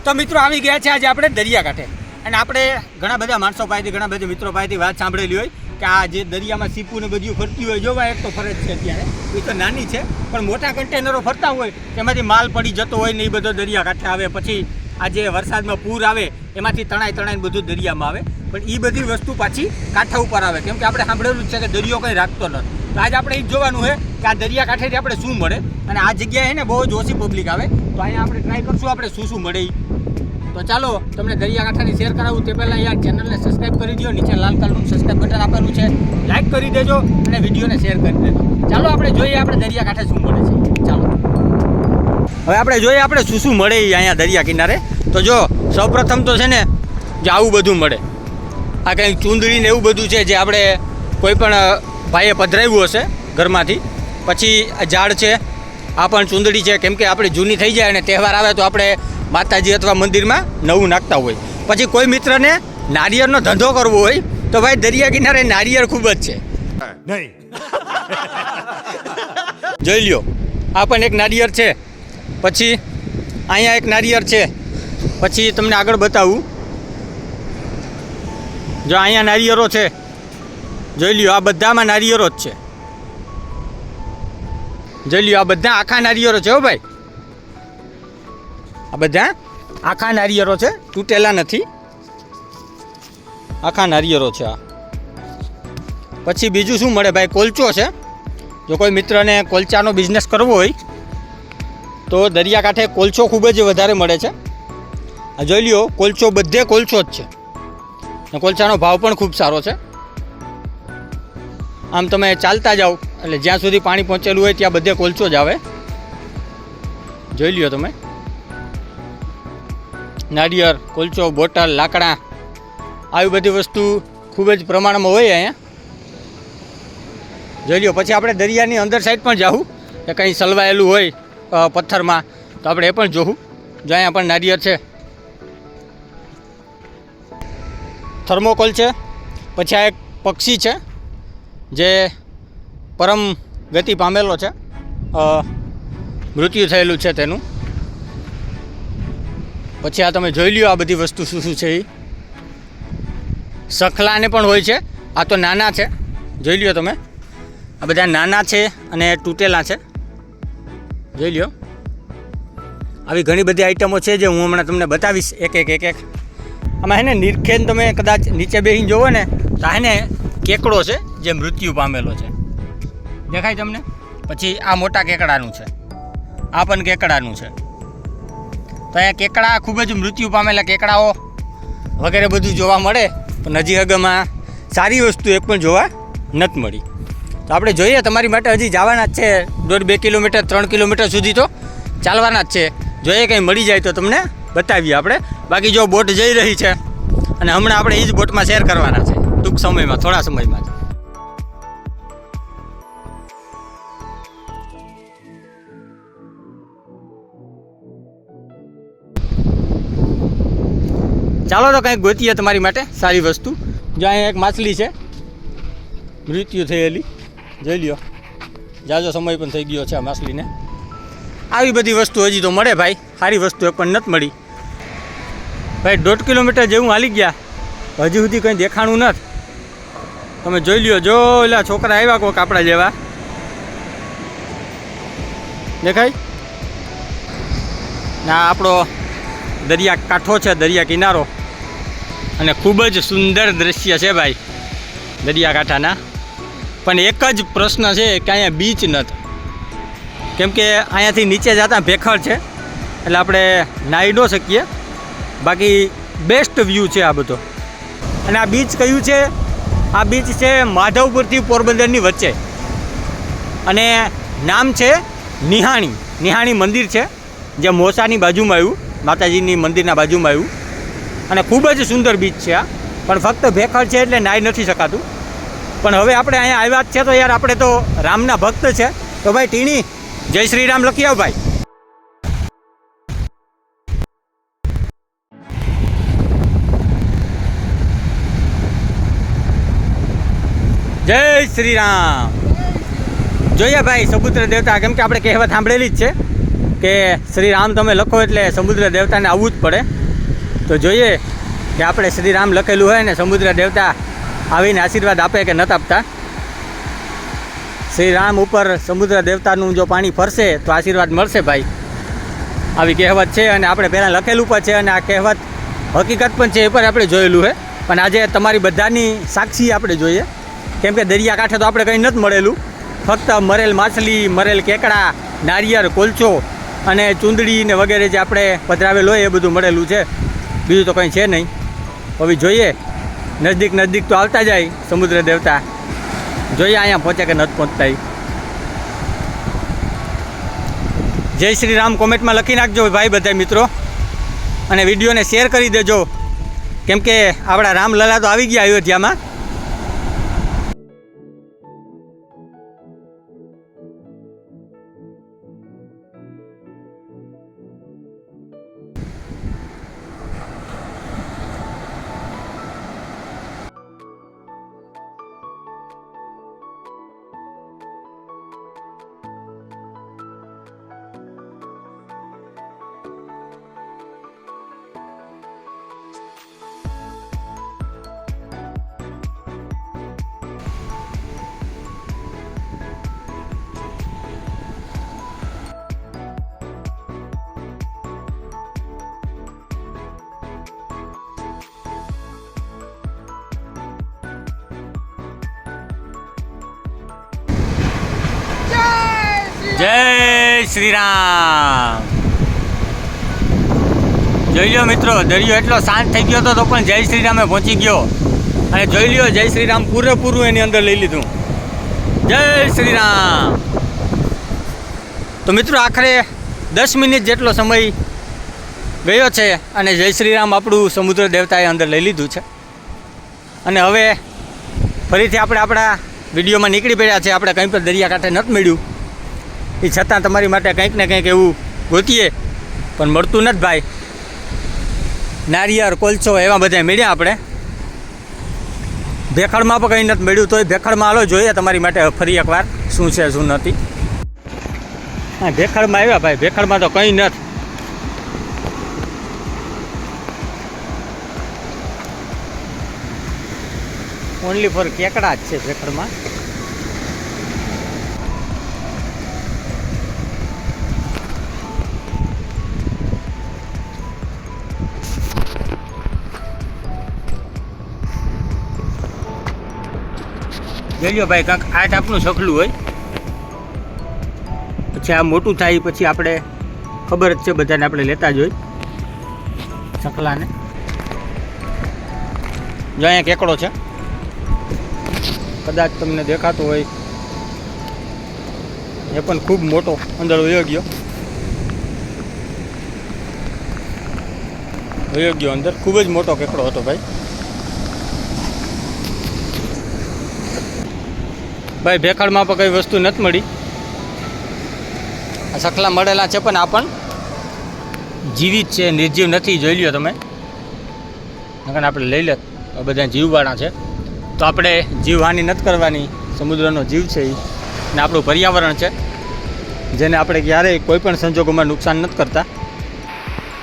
તો મિત્રો આવી ગયા છે આજે આપણે દરિયાકાંઠે અને આપણે ઘણા બધા માણસો પાસેથી ઘણા બધા મિત્રો પાસેથી વાત સાંભળેલી હોય કે આ જે દરિયામાં સીપું ને બધું ફરતી હોય જોવા એક તો ફરજ છે અત્યારે એ તો નાની છે પણ મોટા કન્ટેનરો ફરતા હોય એમાંથી માલ પડી જતો હોય ને એ બધો દરિયાકાંઠે આવે પછી આ જે વરસાદમાં પૂર આવે એમાંથી તણાઈને બધું દરિયામાં આવે પણ એ બધી વસ્તુ પાછી કાંઠા ઉપર આવે કેમ કે આપણે સાંભળેલું જ છે કે દરિયો કંઈ રાખતો નથી તો આજે આપણે એ જ જોવાનું છે કે આ દરિયાકાંઠેથી આપણે શું મળે અને આ જગ્યાએ ને બહુ જ ઓછી પબ્લિક આવે તો અહીંયા આપણે ટ્રાય કરશું આપણે શું મળે એ તો ચાલો તમને દરિયાકાંઠાની શેર કરાવું તે પહેલાં યાર ચેનલને સબસ્ક્રાઈબ કરી દો નીચે લાલ કલરનું સબસ્ક્રાઈબ બટન આપેલું છે લાઈક કરી દેજો અને વિડીયોને શેર કરી દેજો ચાલો આપણે જોઈએ આપણે દરિયાકાંઠે શું મળે છે ચાલો હવે આપણે જોઈએ આપણે શું મળે અહીંયા દરિયા કિનારે તો જો સૌપ્રથમ તો છે ને જે આવું બધું મળે આ કંઈક ચૂંદડી ને એવું બધું છે જે આપણે કોઈ પણ ભાઈએ પધરાવ્યું હશે ઘરમાંથી પછી ઝાડ છે આ પણ ચૂંદડી છે કેમ કે આપણે જૂની થઈ જાય અને તહેવાર આવે તો આપણે માતાજી અથવા મંદિરમાં નવું નાખતા હોય પછી કોઈ મિત્રને નારિયેળનો ધંધો કરવો હોય તો ભાઈ દરિયા કિનારે નારિયેળ ખૂબ જ છે નહીં જોઈ લ્યો આ પણ એક નારિયેળ છે પછી અહીંયા એક નારિયેળ છે પછી તમને આગળ બતાવું જો અહીંયા નારિયેળો છે જોઈ લ્યો આ બધામાં નારિયેળો જ છે જોઈ લ્યો આ બધા આખા નારિયેળો છે હો ભાઈ આ બધા આખા નારિયેળો છે તૂટેલા નથી આખા નારિયેળો છે આ પછી બીજું શું મળે ભાઈ કોલચો છે જો કોઈ મિત્રને કોલચાનો બિઝનેસ કરવો હોય તો દરિયાકાંઠે કોલચો ખૂબ જ વધારે મળે છે આ જોઈ લ્યો કોલચો બધે કોલચો જ છે અને કોલચાનો ભાવ પણ ખૂબ સારો છે આમ તમે ચાલતા જાઓ એટલે જ્યાં સુધી પાણી પહોંચેલું હોય ત્યાં બધે કોલચો જ આવે જોઈ લ્યો તમે નાળિયેર કોલચો બોટલ લાકડા આવી બધી વસ્તુ ખૂબ જ પ્રમાણમાં હોય અહીંયા જોઈ લ્યો પછી આપણે દરિયાની અંદર સાઈડ પણ જાઉં કે કંઈ સલવાયેલું હોય પથ્થરમાં તો આપણે એ પણ જોવું જો અહીંયા પણ નાળિયેર છે થર્મોકોલ છે પછી આ એક પક્ષી છે જે પરમ ગતિ પામેલો છે મૃત્યુ થયેલું છે તેનું પછી આ તમે જોઈ લ્યો આ બધી વસ્તુ શું છે એ સખલાને પણ હોય છે આ તો નાના છે જોઈ લ્યો તમે આ બધા નાના છે અને તૂટેલા છે જોઈ લ્યો આવી ઘણી બધી આઈટમો છે જે હું હમણાં તમને બતાવીશ એક આમાં હે ને નિરખેન તમે કદાચ નીચે બેસીને જોવો ને તો હે ને કેકડો છે જે મૃત્યુ પામેલો છે દેખાય તમને પછી આ મોટા કેકડાનું છે આ પણ કેકડાનું છે તો અહીંયા કેકડા ખૂબ જ મૃત્યુ પામેલા કેકડાઓ વગેરે બધું જોવા મળે પણ હજી હગમાં સારી વસ્તુ એક પણ જોવા નથી મળી તો આપણે જોઈએ તમારી માટે હજી જવાના જ છે 1.5-2 કિલોમીટર 3 કિલોમીટર સુધી તો ચાલવાના જ છે જોઈએ કંઈ મળી જાય તો તમને બતાવીએ આપણે બાકી જો બોટ જઈ રહી છે અને હમણાં આપણે એ જ બોટમાં શેર કરવાના છે ટૂંક સમયમાં થોડા સમયમાં ચાલો તો કંઈક ગોતીએ તમારી માટે સારી વસ્તુ જો અહીંયા એક માછલી છે મૃત્યુ થયેલી જોઈ લ્યો જાજો સમય પણ થઈ ગયો છે આ માછલીને આવી બધી વસ્તુ હજી તો મળે ભાઈ સારી વસ્તુ એ પણ નથી મળી ભાઈ 1.5 કિલોમીટર જેવું હાલી ગયા હજી સુધી કંઈ દેખાણું નથી તમે જોઈ લ્યો જો એલા છોકરા આવ્યા કોઈક આપણા જેવા દેખાય ના આપણો દરિયા કાંઠો છે દરિયા કિનારો અને ખૂબ જ સુંદર દૃશ્ય છે ભાઈ દરિયાકાંઠાના પણ એક જ પ્રશ્ન છે કે અહીંયા બીચ નથી કેમ કે અહીંયાથી નીચે જતા ભેખડ છે એટલે આપણે નાહી ન શકીએ બાકી બેસ્ટ વ્યૂ છે આ બધો અને આ બીચ કયું છે આ બીચ છે માધવપુરથી પોરબંદરની વચ્ચે અને નામ છે નિહાણી મંદિર છે જે મોસાની બાજુમાં આવ્યું માતાજીની મંદિરના બાજુમાં આવ્યું અને ખૂબ જ સુંદર બીચ છે આ પણ ફક્ત ભેખડ છે એટલે નાહી નથી શકાતું પણ હવે આપણે અહીંયા આવ્યા જ છે તો યાર આપણે તો રામના ભક્ત છે તો ભાઈ ટીણી જય શ્રી રામ લખી આવ ભાઈ જય શ્રી રામ જોઈએ ભાઈ સબુદ્ર દેવતા કેમ કે આપણે કહેવત સાંભળેલી જ છે કે શ્રી રામ તમે લખો એટલે સમુદ્ર દેવતાને આવવું જ પડે. તો જોઈએ કે આપણે શ્રી રામ લખેલું હોય ને સમુદ્ર દેવતા આવીને આશીર્વાદ આપે કે નથી આપતા. શ્રી રામ ઉપર સમુદ્ર દેવતાનું જો પાણી ફરશે તો આશીર્વાદ મળશે ભાઈ, આવી કહેવત છે. અને આપણે પહેલાં લખેલું પણ છે અને આ કહેવત હકીકત પણ છે, એ પણ આપણે જોયેલું છે. પણ આજે તમારી બધાની સાક્ષી આપણે જોઈએ, કેમ કે દરિયાકાંઠે તો આપણે કંઈ નથી મળેલું, ફક્ત મરેલ માછલી, મરેલ કેકડા, નારિયેળ, કોલચો અને ચૂંદડી ને વગેરે જે આપણે પધરાવેલ હોય એ બધું મળેલું છે, બીજું તો કંઈ છે નહીં. હવે જોઈએ, નજદીક નજદીક તો આવતા જાય સમુદ્ર દેવતા, જોઈએ અહીંયા પહોંચે કે નથી પહોંચતા. જય શ્રી રામ કોમેન્ટમાં લખી નાખજો ભાઈ બધા મિત્રો, અને વિડીયોને શેર કરી દેજો, કેમ કે આપણા રામલલા તો આવી ગયા અયોધ્યામાં. જય શ્રી રામ. જોઈ લો મિત્રો, દરિયો એટલો શાંત થઈ ગયો હતો તો પણ જય શ્રી રામે પહોંચી ગયો, અને જોઈ લ્યો જય શ્રી રામ પૂરેપૂરું એની અંદર લઈ લીધું. જય શ્રી રામ. તો મિત્રો આખરે 10 મિનિટ જેટલો સમય ગયો છે અને જય શ્રી રામ આપણું સમુદ્ર દેવતાએ અંદર લઈ લીધું છે. અને હવે ફરીથી આપણે આપણા વિડીયોમાં નીકળી પડ્યા છે. આપણે કંઈ પણ દરિયાકાંઠે નથી મળ્યું, એ છતાં તમારી માટે કંઈક ને કંઈક એવું ગોતીએ, પણ મળતું નથી ભાઈ. નારિયેળ, કોલસો એવા બધા મળ્યા આપણે. ભેખડમાં પણ કંઈ નથી મળ્યું, તોય ભેખડમાં હાલો જોઈએ તમારી માટે ફરી એકવાર શું છે શું નથી. હા, ભેખડમાં આવ્યા ભાઈ, ભેખડમાં તો કંઈ નથી. ઓનલી ફોર કેકડા જ છે ભેખડમાં. જોઈ લો ભાઈ, કાંક આ ટાપનું સખલું હોય, પછી આ મોટું થાય, પછી આપણે ખબર જ છે બધાને, આપણે લેતા જ હોય સખલાને. જો અહીંયા કેકડો છે, કદાચ તમને દેખાતો હોય, એ પણ ખૂબ મોટો અંદર વયો ગયો અંદર, ખૂબ જ મોટો કેકડો હતો ભાઈ. ભેખડમાં પણ કંઈ વસ્તુ નથી મળી. આ સખલા મળેલા છે, પણ આ પણ જીવિત છે, નિર્જીવ નથી. જોઈ લ્યો તમે, નકર આપણે લઈ લે. બધા જીવવાળા છે, તો આપણે જીવહાની નથી કરવાની. સમુદ્રનો જીવ છે એ, ને આપણું પર્યાવરણ છે, જેને આપણે ક્યારેય કોઈ પણ સંજોગોમાં નુકસાન નથી કરતા.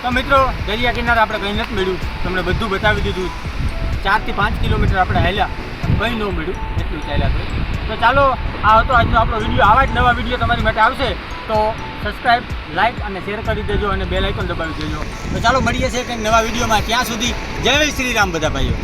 તો મિત્રો, દરિયા કિનારે આપણે કંઈ નથી મળ્યું, તમને બધું બતાવી દીધું. 4 થી 5 કિલોમીટર આપણે હાલ્યા, કંઈ ન મળ્યું, એટલું ચાલ્યા. તો ચાલો, આ હતો આજનો આપણો વિડીયો. આવા જ નવા વિડીયો તમારી માટે આવશે, તો સબસ્ક્રાઈબ, લાઇક અને શેર કરી દેજો, અને બેલ આઇકન દબાવી દેજો. તો ચાલો મળીએ છીએ કંઈક નવા વિડીયોમાં. ત્યાં સુધી જય શ્રી રામ બધા ભાઈઓ.